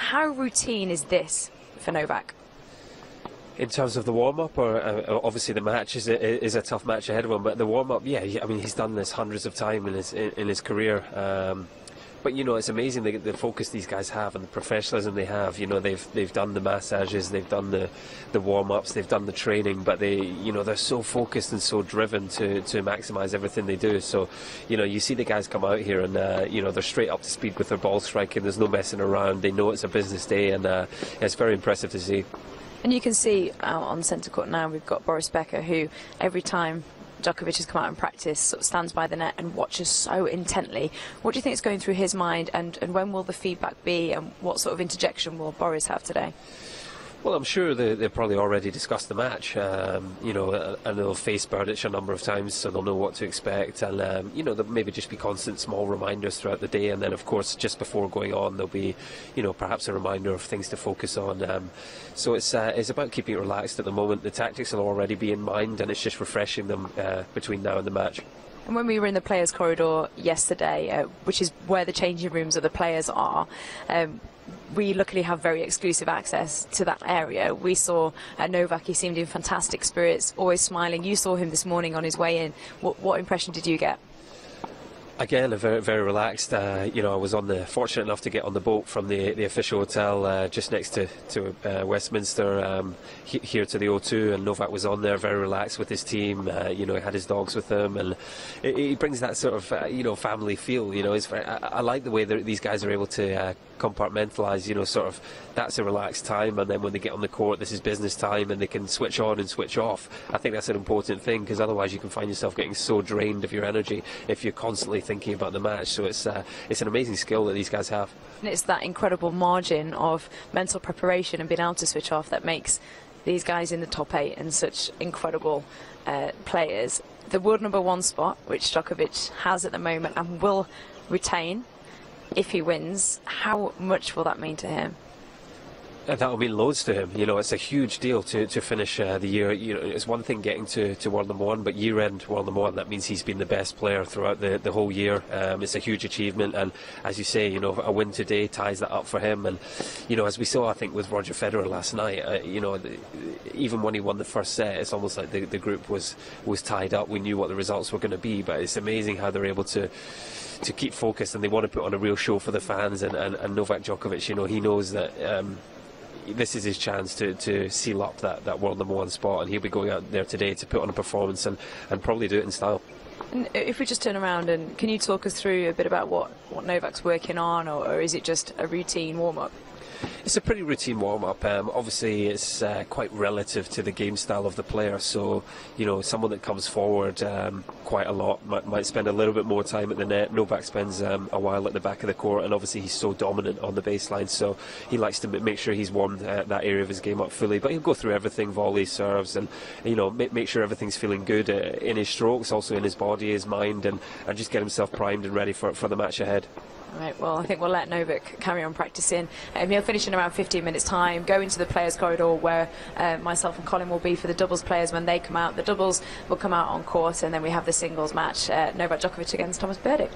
How routine is this for Novak? In terms of the warm-up, or obviously the match is a tough match ahead of him, but the warm-up, yeah, I mean, he's done this hundreds of times in his career. But you know, it's amazing the focus these guys have and the professionalism they have. You know, they've done the massages, they've done the warm-ups, they've done the training, but they're so focused and so driven to maximise everything they do. So, you know, you see the guys come out here and you know, they're straight up to speed with their ball striking. There's no messing around. They know it's a business day, and it's very impressive to see. And you can see on centre court now we've got Boris Becker, who every time Djokovic has come out in practice sort of stands by the net and watches so intently. What do you think is going through his mind, and when will the feedback be, and what sort of interjection will Boris have today? Well, I'm sure they've probably already discussed the match, you know, and they'll face Berdych a number of times, so they'll know what to expect. And, you know, there'll maybe just be constant small reminders throughout the day. And then, of course, just before going on, there'll be, you know, perhaps a reminder of things to focus on. So it's about keeping it relaxed at the moment. The tactics will already be in mind, and it's just refreshing them between now and the match. And when we were in the players' corridor yesterday, which is where the changing rooms of the players are, we luckily have very exclusive access to that area. We saw Novak, he seemed in fantastic spirits, always smiling. You saw him this morning on his way in. What impression did you get? Again, very, very relaxed. You know, I was fortunate enough to get on the boat from the official hotel just next to Westminster here to the O2, and Novak was on there, very relaxed with his team. You know, he had his dogs with him, and he brings that sort of you know, family feel. You know, I like the way that these guys are able to compartmentalize. You know, sort of that's a relaxed time, and then when they get on the court, this is business time, and they can switch on and switch off. I think that's an important thing, because otherwise you can find yourself getting so drained of your energy if you're constantly thinking about the match. So it's an amazing skill that these guys have. And it's that incredible margin of mental preparation and being able to switch off that makes these guys in the top 8 and such incredible players. The world #1 spot, which Djokovic has at the moment and will retain if he wins, how much will that mean to him? That will mean loads to him. You know, it's a huge deal to finish the year. You know, it's one thing getting to world #1, but year-end world #1, that means he's been the best player throughout the whole year. It's a huge achievement, and as you say, you know, a win today ties that up for him. And you know, as we saw, I think with Roger Federer last night, you know, even when he won the first set, it's almost like the group was tied up. We knew what the results were going to be, but it's amazing how they're able to keep focused, and they want to put on a real show for the fans. And Novak Djokovic, you know, he knows that this is his chance to seal up that world #1 spot, and he'll be going out there today to put on a performance and probably do it in style. And if we just turn around, and can you talk us through a bit about what Novak's working on, or is it just a routine warm-up? It's a pretty routine warm-up. Obviously, it's quite relative to the game style of the player. So, you know, someone that comes forward quite a lot might spend a little bit more time at the net. Novak spends a while at the back of the court, and obviously he's so dominant on the baseline. So he likes to make sure he's warmed that area of his game up fully. But he'll go through everything, volleys, serves, and you know, make sure everything's feeling good in his strokes, also in his body, his mind, and just get himself primed and ready for the match ahead. Right, well, I think we'll let Novak carry on practicing. He'll finish in around 15 minutes' time, go into the players' corridor where myself and Colin will be for the doubles players when they come out. The doubles will come out on court, and then we have the singles match, Novak Djokovic against Thomas Berdych.